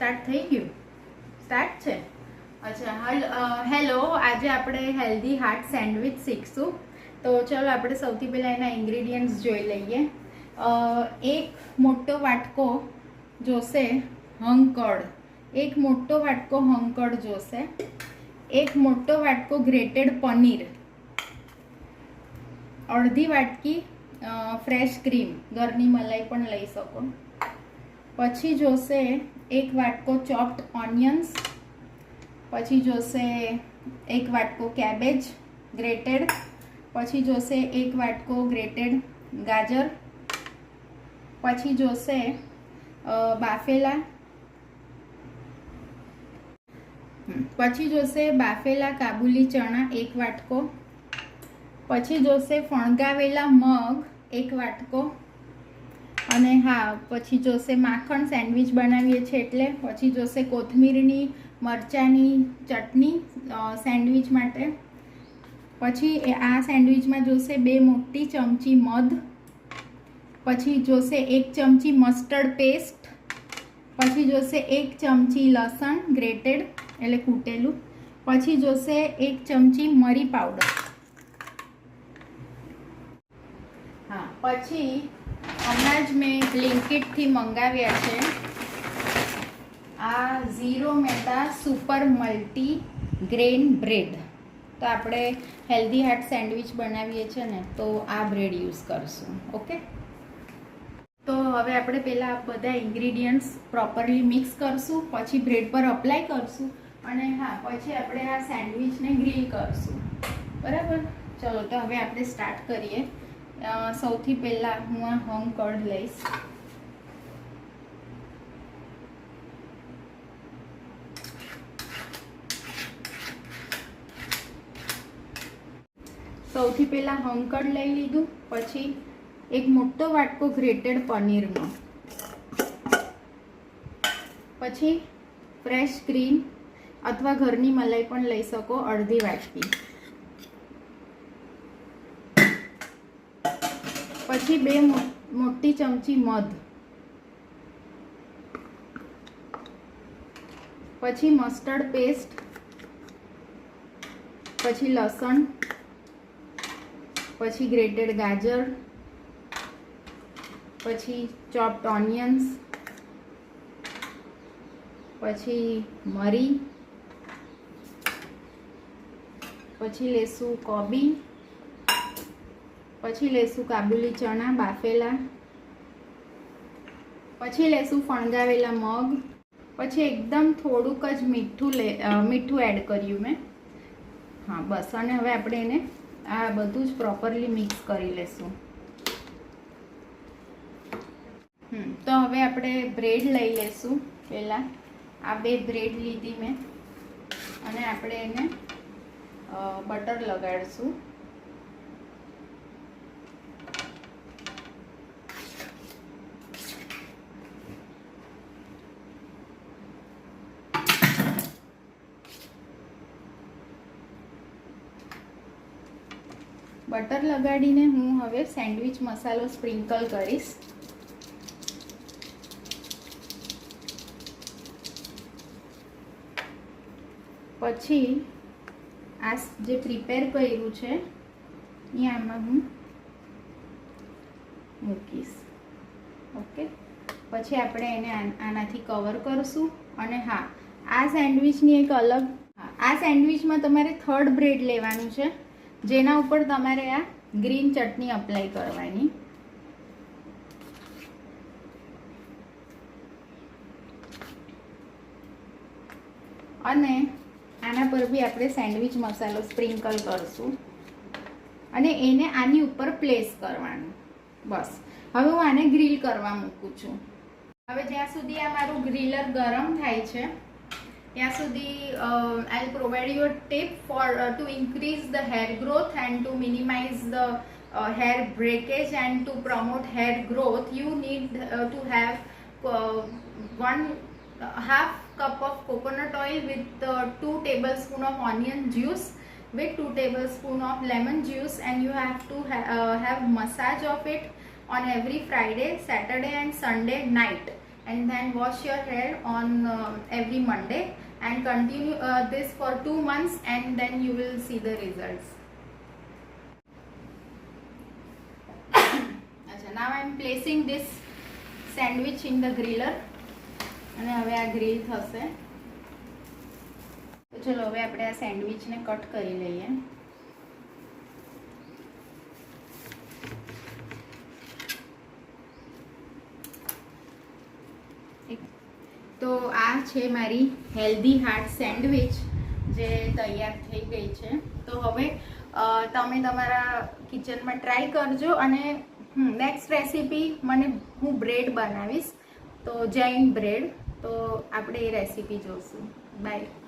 Start થઈ ગયું? Start છે? અચ્છા, હેલો. આજે આપણે હેલ્ધી હાર્ટ સેન્ડવિચ શીખશું. તો ચલો આપણે સૌથી પહેલાં એના ઇન્ગ્રીડિયન્ટ્સ જોઈ લઈએ. એક મોટો વાટકો જોશે હંકડ, એક મોટો વાટકો હંકડ જોશે, એક મોટો વાટકો ગ્રેટેડ પનીર, અડધી વાટકી ફ્રેશ ક્રીમ, ઘરની મલાઈ પણ લઈ શકો. પછી જોશે એક વાટકો ચોપ્ડ ઓનિયન્સ, પછી જોશે એક વાટકો કેબેજ ગ્રેટેડ, પછી જોશે એક વાટકો ગ્રેટેડ ગાજર, પછી જોશે બાફેલા કાબુલી ચણા એક વાટકો, પછી જોશે ફણગાવેલા મગ એક વાટકો, અને હા પછી જોશે માખણ સેન્ડવિચ બનાવીએ છીએ એટલે. પછી જોશે કોથમીરની મરચાંની ચટણી સેન્ડવિચ માટે. પછી આ સેન્ડવિચમાં જોશે 2 મોટી ચમચી મધ, પછી જોશે 1 ચમચી મસ્ટર્ડ પેસ્ટ, પછી જોશે 1 ચમચી લસણ ગ્રેટેડ એટલે કૂટેલું, પછી જોશે 1 ચમચી મરી પાવડર. હા, પછી હમણાં જ મેં બ્લિંકિટથી મંગાવ્યા છે આ zero meta super multi grain bread. તો આપણે હેલ્ધી હાર્ટ સેન્ડવિચ બનાવીએ છીએ ને, તો આ બ્રેડ યુઝ કરશું. ઓકે, તો હવે આપણે પહેલાં બધા ઇન્ગ્રીડિયન્ટ્સ પ્રોપરલી મિક્સ કરશું, પછી બ્રેડ પર અપ્લાય કરશું, અને હા પછી આપણે આ સેન્ડવિચને ગ્રીલ કરશું. બરાબર? ચલો તો હવે આપણે સ્ટાર્ટ કરીએ. સૌથી પહેલાં હું આ હંગ કર્ડ લઈશ. સૌથી પહેલાં હંગ કર્ડ લઈ લીધું, પછી એક મોટો વાટકો ગ્રેટેડ પનીરનો, પછી ફ્રેશ ક્રીમ અથવા ઘરની મલાઈ પણ લઈ શકો અડધી વાટકી, પછી 2 મોટી ચમચી મધ, પછી મસ્ટર્ડ પેસ્ટ, પછી લસણ, પછી ગ્રેટેડ ગાજર, પછી ચોપ્ડ ઓનિયન્સ, પછી મરી, પછી લેશું કોબી, પછી લેશું કાબુલી ચણા બાફેલા, પછી લેશું ફણગાવેલા મગ, પછી એકદમ થોડુંક જ મીઠું એડ કર્યું મેં. હા બસ, અને હવે આપણે એને આ બધું જ પ્રોપરલી મિક્સ કરી લેશું. તો હવે આપણે બ્રેડ લઈ લેશું. પહેલાં આ 2 બ્રેડ લીધી મેં, અને આપણે એને બટર લગાડીશું. બટર લગાડીને હું હવે સેન્ડવિચ મસાલો સ્પ્રિંકલ કરીશ. પછી આ જે પ્રિપેર કર્યું છે એ આમાં હું મૂકીશ. ઓકે, પછી આપણે એને આનાથી કવર કરશું. અને હા, આ સેન્ડવિચની એક અલગ, આ સેન્ડવિચમાં તમારે 3rd બ્રેડ લેવાનું છે, જેના ઉપર તમારે આ ગ્રીન ચટણી અપ્લાય કરવાની. અને આના પર બી આપણે સેન્ડવિચ મસાલો સ્પ્રિંકલ કરશું, અને એને આની ઉપર પ્લેસ કરવાનું. બસ, હવે હું આને ગ્રીલ કરવા મૂકું છું. હવે જ્યાં સુધી આ મારું ગ્રીલર ગરમ થાય છે ત્યાં સુધી I'll provide you a tip for to increase the hair growth and to minimize the hair breakage and to promote hair growth. You need to have 1/2 cup of coconut oil with 2 tablespoons of onion juice with 2 tablespoons of lemon juice, and you have to have massage of it on every Friday, Saturday and Sunday night. and then wash your hair on every Monday and continue this for 2 months and then you will see the results. Now I am placing this sandwich in the griller અને હવે આ grill થશે. તો ચલો હવે આપણે આ સેન્ડવિચને cut કરી લઈએ. તો આ છે મારી હેલ્ધી હાર્ટ સેન્ડવિચ જે તૈયાર થઈ ગઈ છે. તો હવે તમે તમારા કિચનમાં ટ્રાય કરજો અને નેક્સ્ટ રેસીપી હું બ્રેડ બનાવીશ, તો જૈન બ્રેડ, તો આપણે એ રેસીપી જોઈશું. બાય.